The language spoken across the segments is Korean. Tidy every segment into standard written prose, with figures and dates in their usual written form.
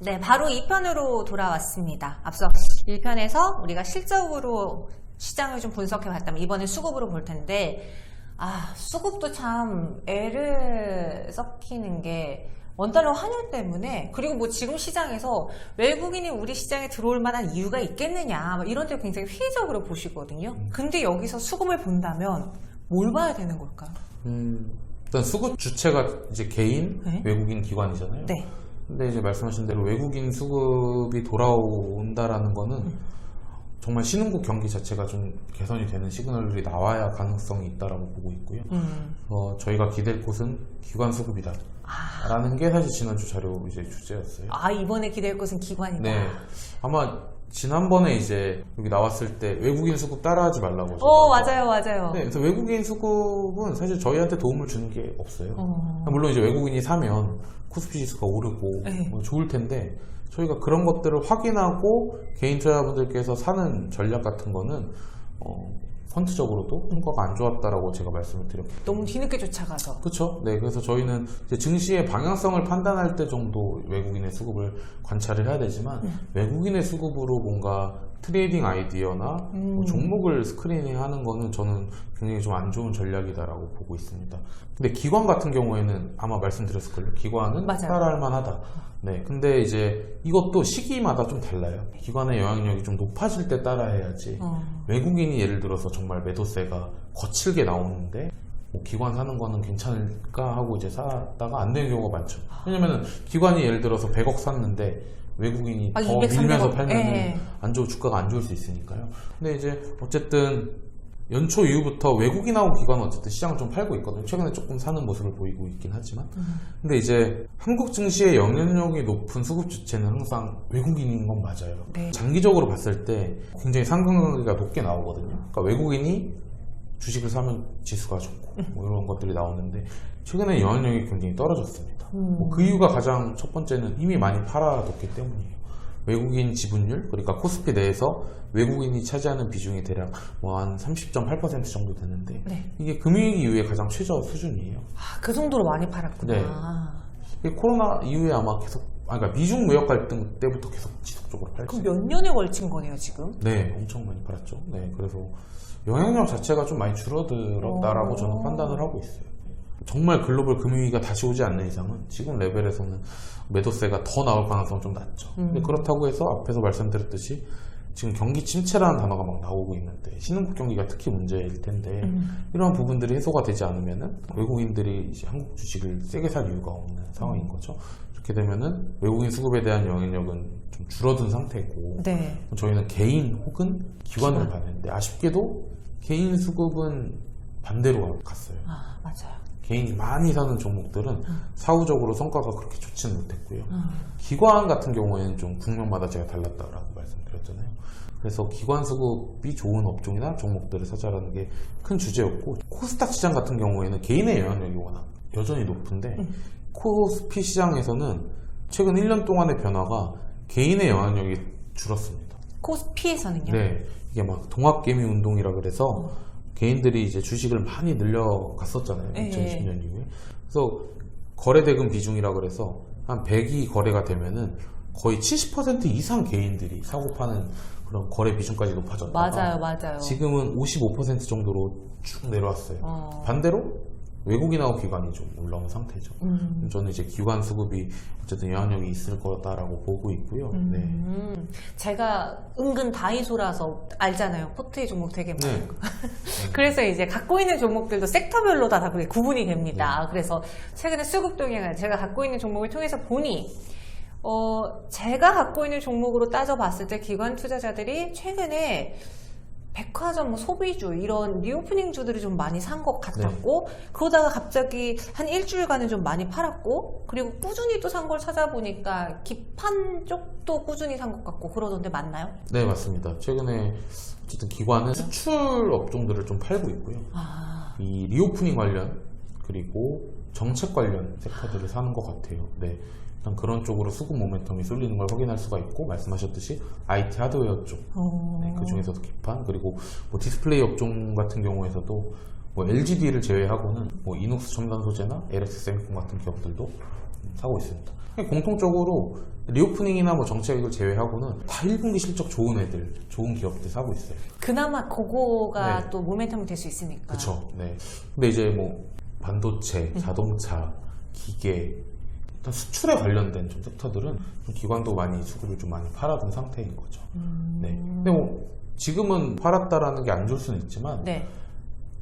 네, 바로 2편으로 돌아왔습니다. 앞서 1편에서 우리가 실적으로 시장을 좀 분석해 봤다면 이번엔 수급으로 볼 텐데, 수급도 참 애를 썩히는 게 원달러 환율 때문에, 그리고 뭐 지금 시장에서 외국인이 우리 시장에 들어올 만한 이유가 있겠느냐, 뭐 이런 데 굉장히 회의적으로 보시거든요. 근데 여기서 수급을 본다면 뭘 봐야 되는 걸까요? 일단 수급 주체가 이제 개인, 네? 외국인 기관이잖아요. 네. 근데 이제 말씀하신 대로 외국인 수급이 돌아온다라는 거는 정말 신흥국 경기 자체가 좀 개선이 되는 시그널들이 나와야 가능성이 있다라고 보고 있고요. 저희가 기댈 곳은 기관 수급이다. 라는 게 사실 지난주 자료 이제 주제였어요. 이번에 기댈 것은 기관이다. 네. 아마 지난번에 이제 여기 나왔을 때 외국인 수급 따라하지 말라고. 맞아요. 네, 그래서 외국인 수급은 사실 저희한테 도움을 주는 게 없어요. 물론 이제 외국인이 사면 코스피 지수가 오르고 네. 뭐 좋을 텐데, 저희가 그런 것들을 확인하고 개인 투자자분들께서 사는 전략 같은 거는 펀트적으로도 성과가 안 좋았다라고 제가 말씀을 드렸고. 너무 뒤늦게 쫓아가서. 그렇죠. 네, 그래서 저희는 이제 증시의 방향성을 판단할 때 정도 외국인의 수급을 관찰을 해야 되지만, 외국인의 수급으로 뭔가 트레이딩 아이디어나 뭐 종목을 스크리닝하는 거는 저는 굉장히 좀 안 좋은 전략이다라고 보고 있습니다. 근데 기관 같은 경우에는 아마 말씀드렸을걸요. 기관은 맞아요. 따라할 만하다. 네, 근데 이제 이것도 시기마다 좀 달라요. 기관의 영향력이 좀 높아질 때 따라해야지. 외국인이 예를 들어서 정말 매도세가 거칠게 나오는데 기관 사는 거는 괜찮을까 하고 이제 샀다가 안 되는 경우가 많죠. 왜냐면은 기관이 예를 들어서 100억 샀는데 외국인이 더 200, 밀면서 300억. 팔면은 주가가 안 좋을 수 있으니까요. 근데 이제 어쨌든 연초 이후부터 외국인하고 기관은 어쨌든 시장을 좀 팔고 있거든요. 최근에 조금 사는 모습을 보이고 있긴 하지만. 근데 이제 한국 증시의 영향력이 높은 수급 주체는 항상 외국인인 건 맞아요. 네. 장기적으로 봤을 때 굉장히 상관관계가 높게 나오거든요. 그러니까 외국인이 주식을 사면 지수가 좋고 뭐 이런 것들이 나오는데, 최근에 영향력이 굉장히 떨어졌습니다. 그 이유가 가장 첫 번째는 이미 많이 팔아뒀기 때문이에요. 외국인 지분율, 그러니까 코스피 내에서 외국인이 차지하는 비중이 대략 한 30.8% 정도 되는데, 네. 이게 금융위기 이후에 가장 최저 수준이에요. 그 정도로 많이 팔았구나. 네. 이게 코로나 이후에 아마 계속, 그러니까 미중 무역 갈등 때부터 계속 지속적으로 팔죠. 그럼 몇 년에 걸친 거네요, 지금? 네, 엄청 많이 팔았죠. 네, 그래서 영향력 자체가 좀 많이 줄어들었다라고 저는 판단을 하고 있어요. 정말 글로벌 금융위기가 다시 오지 않는 이상은 지금 레벨에서는 매도세가 더 나올 가능성은 좀 낮죠. 근데 그렇다고 해서 앞에서 말씀드렸듯이 지금 경기 침체라는 단어가 막 나오고 있는데, 신흥국 경기가 특히 문제일 텐데, 이런 부분들이 해소가 되지 않으면은 외국인들이 이제 한국 주식을 세게 살 이유가 없는 상황인 거죠. 이렇게 되면은 외국인 수급에 대한 영향력은 좀 줄어든 상태고, 네. 저희는 개인 혹은 기관을 봤는데, 아쉽게도 개인 수급은 반대로 갔어요. 맞아요. 개인이 많이 사는 종목들은 사후적으로 성과가 그렇게 좋지는 못했고요. 기관 같은 경우에는 좀 국면마다 제가 달랐다라고 말씀드렸잖아요. 그래서 기관 수급이 좋은 업종이나 종목들을 찾아라는 게 큰 주제였고, 코스닥 시장 같은 경우에는 개인의 영향력이 워낙 여전히 높은데, 코스피 시장에서는 최근 1년 동안의 변화가 개인의 영향력이 줄었습니다. 코스피에서는요? 네, 이게 막 동학개미 운동이라 그래서 개인들이 이제 주식을 많이 늘려갔었잖아요. 2020년 이후에. 그래서 거래대금 비중이라 그래서 한 100이 거래가 되면은 거의 70% 이상 개인들이 사고 파는 그런 거래 비중까지 높아졌다가 맞아요. 지금은 55% 정도로 쭉 내려왔어요. 반대로 외국인하고 기관이 좀 올라온 상태죠. 저는 이제 기관 수급이 어쨌든 영향력이 있을 거다라고 보고 있고요. 네. 제가 은근 다이소라서 알잖아요. 포트의 종목 되게 많은 네. 거. 그래서 이제 갖고 있는 종목들도 섹터별로 다 그게 구분이 됩니다. 그래서 최근에 수급 동향을 제가 갖고 있는 종목을 통해서 보니, 제가 갖고 있는 종목으로 따져봤을 때 기관 투자자들이 최근에 백화점, 소비주 이런 리오프닝주들을 좀 많이 산 것 같았고, 그러다가 갑자기 한 일주일간은 좀 많이 팔았고, 그리고 꾸준히 또 산 걸 찾아보니까 기판 쪽도 꾸준히 산 것 같고 그러던데 맞나요? 네, 맞습니다. 최근에 어쨌든 기관은 수출 업종들을 좀 팔고 있고요. 이 리오프닝 관련 그리고 정책 관련 섹터들을 사는 것 같아요. 네. 일단 그런 쪽으로 수급 모멘텀이 쏠리는 걸 확인할 수가 있고, 말씀하셨듯이 IT 하드웨어 쪽, 네, 그 중에서도 기판, 그리고 뭐 디스플레이 업종 같은 경우에서도 뭐 LGD를 제외하고는 뭐 이눅스 첨단 소재나 LS 세미콘 같은 기업들도 사고 있습니다. 공통적으로 리오프닝이나 뭐 정책을 제외하고는 다 1분기 실적 좋은 애들, 좋은 기업들 사고 있어요. 그나마 그거가 네. 또 모멘텀이 될 수 있으니까. 그쵸. 네. 근데 이제 뭐 반도체, 자동차, 기계, 일단 수출에 관련된 좀 섹터들은 좀 기관도 많이 수급을 좀 많이 팔아둔 상태인 거죠. 네. 근데 뭐 지금은 팔았다라는 게 안 좋을 수는 있지만 네.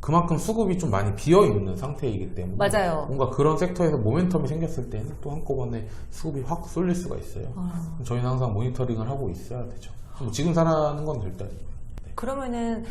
그만큼 수급이 좀 많이 비어 있는 상태이기 때문에 맞아요. 뭔가 그런 섹터에서 모멘텀이 생겼을 때는 또 한꺼번에 수급이 확 쏠릴 수가 있어요. 저희는 항상 모니터링을 하고 있어야 되죠. 뭐 지금 사는 건 일단 그러면은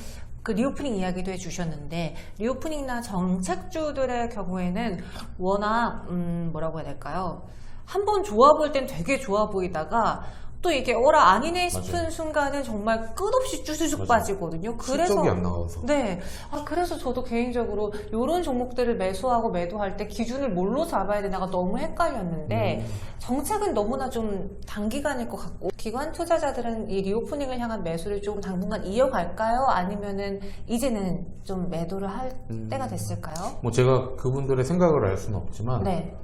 그 리오프닝 이야기도 해주셨는데 리오프닝이나 정책주들의 경우에는 워낙 뭐라고 해야 될까요? 한번 좋아 보일 땐 되게 좋아 보이다가 또 이게 어라 아니네 싶은 맞아요. 순간은 정말 끝없이 쭈쭈쭈 맞아요. 빠지거든요. 그래서 실적이 안 나와서. 네, 그래서 저도 개인적으로 이런 종목들을 매수하고 매도할 때 기준을 뭘로 잡아야 되나가 너무 헷갈렸는데 정책은 너무나 좀 단기간일 것 같고 기관 투자자들은 이 리오프닝을 향한 매수를 조금 당분간 이어갈까요? 아니면은 이제는 좀 매도를 할 때가 됐을까요? 뭐 제가 그분들의 생각을 알 수는 없지만 네,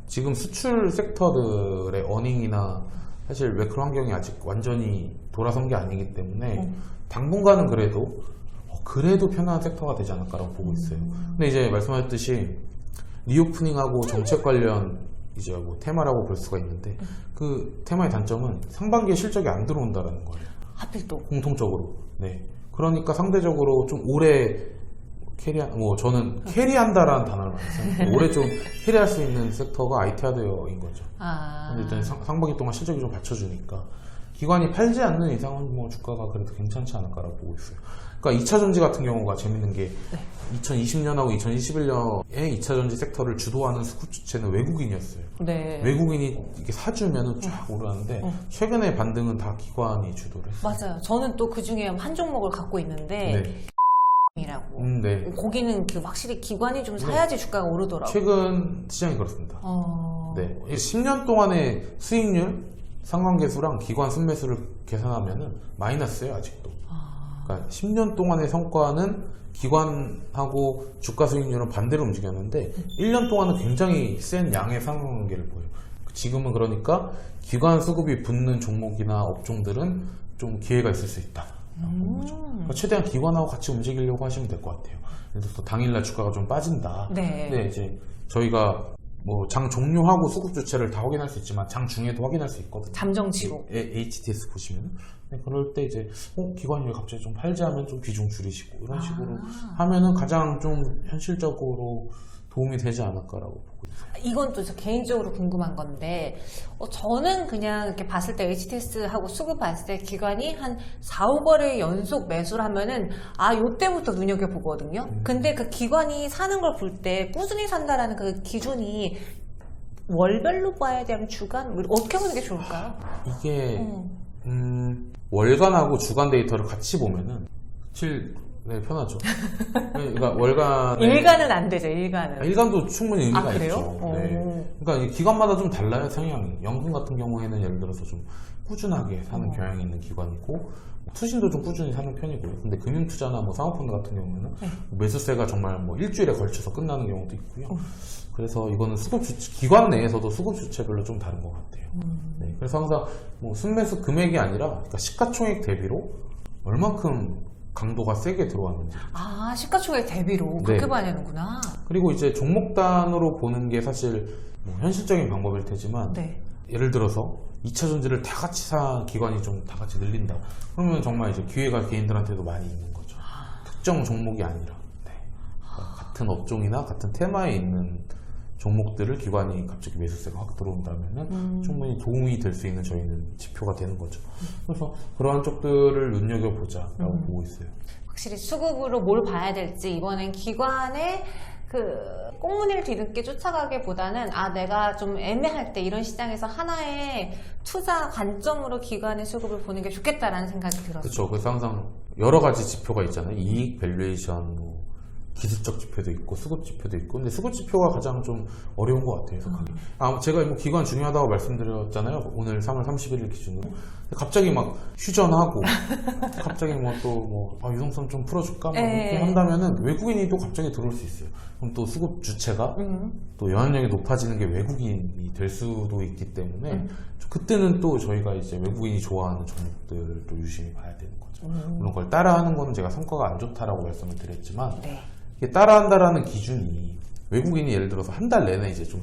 지금 수출 섹터들의 어닝이나 사실 매크로 환경이 아직 완전히 돌아선 게 아니기 때문에 당분간은 그래도 편안한 섹터가 되지 않을까라고 보고 있어요. 근데 이제 말씀하셨듯이 리오프닝하고 정책 관련 이제 뭐 테마라고 볼 수가 있는데 그 테마의 단점은 상반기에 실적이 안 들어온다는 거예요. 하필 또 공통적으로. 네. 그러니까 상대적으로 좀 오래 저는 캐리한다라는 단어를 많이 써요. 오래 좀 캐리할 수 있는 섹터가 IT 하드웨어인 거죠. 근데 일단 상반기 동안 실적이 좀 받쳐주니까 기관이 팔지 않는 이상은 뭐 주가가 그래도 괜찮지 않을까라고 보고 있어요. 그러니까 2차 전지 같은 경우가 재밌는 게 2020년하고 2021년에 2차 전지 섹터를 주도하는 수급 주체는 외국인이었어요. 네. 외국인이 이렇게 사주면은 쫙 오르는데 최근의 반등은 다 기관이 주도를 했어요. 맞아요. 저는 또 그 중에 한 종목을 갖고 있는데 네. 이라고. 네. 거기는 그 확실히 기관이 좀 사야지 주가가 오르더라고요. 최근 시장이 그렇습니다. 네. 10년 동안의 수익률 상관계수랑 기관 순매수를 계산하면은 마이너스예요, 아직도. 그러니까 10년 동안의 성과는 기관하고 주가 수익률은 반대로 움직였는데 1년 동안은 굉장히 센 양의 상관관계를 보여요. 지금은 그러니까 기관 수급이 붙는 종목이나 업종들은 좀 기회가 있을 수 있다. 그러니까 최대한 기관하고 같이 움직이려고 하시면 될 것 같아요. 그래서 또 당일날 주가가 좀 빠진다. 네. 근데 이제 저희가 뭐 장 종료하고 수급 주체를 다 확인할 수 있지만 장 중에도 확인할 수 있거든요. 잠정치로. HTS 보시면 그럴 때 이제 기관이 왜 갑자기 좀 팔지 하면 좀 비중 줄이시고 이런 식으로 하면은 가장 좀 현실적으로 도움이 되지 않을까라고 보고 있어요. 이건 또 저 개인적으로 궁금한 건데 저는 그냥 이렇게 봤을 때 HTS하고 수급 봤을 때 기관이 한 4, 5거래 연속 매수를 하면은 요때부터 눈여겨보거든요. 근데 그 기관이 사는 걸 볼 때 꾸준히 산다라는 그 기준이 월별로 봐야 되면 주간? 어떻게 보는 게 좋을까요? 이게 월간하고 주간 데이터를 같이 보면은 편하죠. 그러니까 월간 일간은 안 되죠. 일간은. 일간도 충분히 의미가 그래요? 있죠. 네. 그러니까 이 기관마다 좀 달라요, 성향이. 연금 같은 경우에는 예를 들어서 좀 꾸준하게 사는 경향이 있는 기관이고 투신도 좀 꾸준히 사는 편이고요. 근데 금융투자나 뭐 사모펀드 같은 경우에는 매수세가 정말 뭐 일주일에 걸쳐서 끝나는 경우도 있고요. 그래서 이거는 기관 내에서도 수급 주체별로 좀 다른 것 같아요. 네. 그래서 항상 뭐 순매수 금액이 아니라 그러니까 시가총액 대비로 얼만큼 강도가 세게 들어왔는지. 시가총액 대비로 그렇게 네. 봐야 되는구나. 그리고 이제 종목단으로 보는 게 사실 뭐 현실적인 방법일 테지만 네. 예를 들어서 2차 전지를 다 같이 산 기관이 좀 다 같이 늘린다. 그러면 정말 이제 기회가 개인들한테도 많이 있는 거죠. 특정 종목이 아니라 같은 업종이나 같은 테마에 있는 종목들을 기관이 갑자기 매수세가 확 들어온다면은 충분히 도움이 될 수 있는 저희는 지표가 되는 거죠. 그래서 그러한 쪽들을 눈여겨보자라고 보고 있어요. 확실히 수급으로 뭘 봐야 될지 이번엔 기관의 그 꽁무니를 뒤늦게 쫓아가기보다는 내가 좀 애매할 때 이런 시장에서 하나의 투자 관점으로 기관의 수급을 보는 게 좋겠다라는 생각이 들었어요. 그렇죠. 그래서 항상 여러 가지 지표가 있잖아요. 이익, 밸류에이션, 기술적 지표도 있고 수급 지표도 있고, 근데 수급 지표가 가장 좀 어려운 것 같아요, 해석하기. 제가 뭐 기관 중요하다고 말씀드렸잖아요. 오늘 3월 31일 기준으로. 갑자기 막 휴전하고 갑자기 뭐 또 유동성 좀 풀어줄까? 뭐 이렇게 한다면은 외국인이 또 갑자기 들어올 수 있어요. 그럼 또 수급 주체가 또 영향력이 높아지는 게 외국인이 될 수도 있기 때문에 그때는 또 저희가 이제 외국인이 좋아하는 종목들도 유심히 봐야 되는 거죠. 물론 그걸 따라하는 거는 제가 성과가 안 좋다라고 말씀을 드렸지만, 네. 이게 따라한다라는 기준이 외국인이 예를 들어서 한 달 내내 이제 좀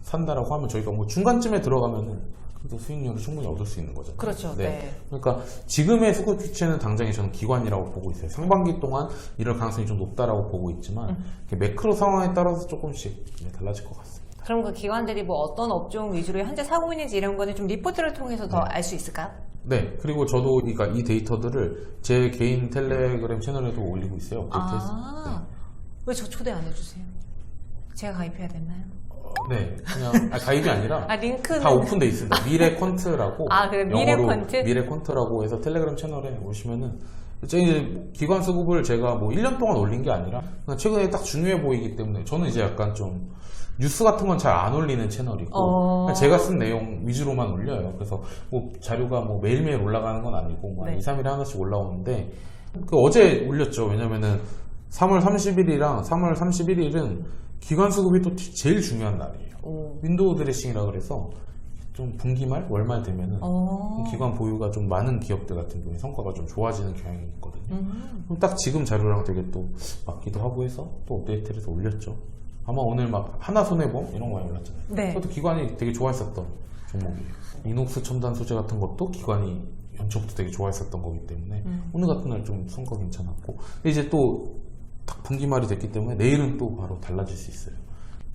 산다라고 하면 저희가 뭐 중간쯤에 들어가면은 그래도 수익률을 충분히 얻을 수 있는 거잖아요. 그렇죠. 네. 네. 그러니까 지금의 수급 주체는 당장에 저는 기관이라고 보고 있어요. 상반기 동안 이럴 가능성이 좀 높다라고 보고 있지만 매크로 상황에 따라서 조금씩 달라질 것 같습니다. 그럼 그 기관들이 뭐 어떤 업종 위주로 현재 사고 있는지 이런 거는 좀 리포트를 통해서 더 알 수 있을까요? 네, 그리고 저도 그러니까 이 데이터들을 제 개인 텔레그램 채널에도 올리고 있어요. 업데이트해서. 왜 저 초대 안 해주세요? 제가 가입해야 되나요? 네, 그냥 가입이 아니라 링크는 다 오픈돼 있습니다. 미래 퀀트라고. 그래, 미래 영어로 퀀트? 미래 퀀트라고 해서 텔레그램 채널에 오시면은 이제 기관 수급을 제가 뭐 1년 동안 올린 게 아니라 그냥 최근에 딱 중요해 보이기 때문에, 저는 이제 약간 좀 뉴스 같은 건 잘 안 올리는 채널이고 그냥 제가 쓴 내용 위주로만 올려요. 그래서 뭐 자료가 뭐 매일매일 올라가는 건 아니고 뭐 네. 2, 3일에 하나씩 올라오는데, 어제 올렸죠. 왜냐면은 3월 30일이랑 3월 31일은 기관 수급이 또 제일 중요한 날이에요. 윈도우 드레싱이라 그래서 좀 분기말, 월말 되면은 기관 보유가 좀 많은 기업들 같은 경우에 성과가 좀 좋아지는 경향이 있거든요. 그럼 딱 지금 자료랑 되게 또 맞기도 하고 해서 또 업데이트를 해서 올렸죠. 아마 오늘 막 하나손해보험 이런 거 많이 올랐잖아요. 네. 그것도 기관이 되게 좋아했었던 종목이에요. 이녹스 첨단 소재 같은 것도 기관이 연초부터 되게 좋아했었던 거기 때문에 오늘 같은 날 좀 성과 괜찮았고, 근데 이제 또 딱 분기말이 됐기 때문에 내일은 또 바로 달라질 수 있어요.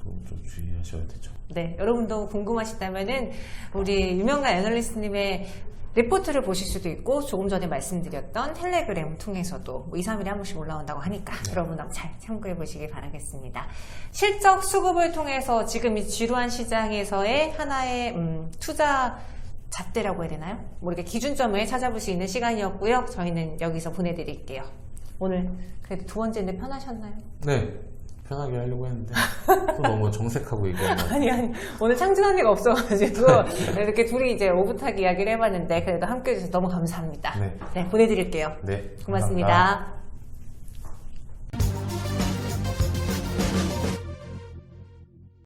또 좀 주의하셔야 되죠. 네, 여러분도 궁금하시다면은 우리 유명한 애널리스트님의 리포트를 보실 수도 있고, 조금 전에 말씀드렸던 텔레그램 통해서도 2, 3일에 한 번씩 올라온다고 하니까 여러분 한번 잘 참고해 보시기 바라겠습니다. 실적 수급을 통해서 지금 이 지루한 시장에서의 하나의 투자 잣대라고 해야 되나요? 뭐 이렇게 기준점을 찾아볼 수 있는 시간이었고요. 저희는 여기서 보내드릴게요. 오늘 그래도 두 번째인데 편하셨나요? 네, 편하게 하려고 했는데 또 너무 정색하고 얘기하면 아니 오늘 창준 언니가 없어가지고 이렇게 둘이 이제 오붓하게 이야기를 해봤는데 그래도 함께 해주셔서 너무 감사합니다. 네. 네, 보내드릴게요. 네, 고맙습니다. 감사합니다.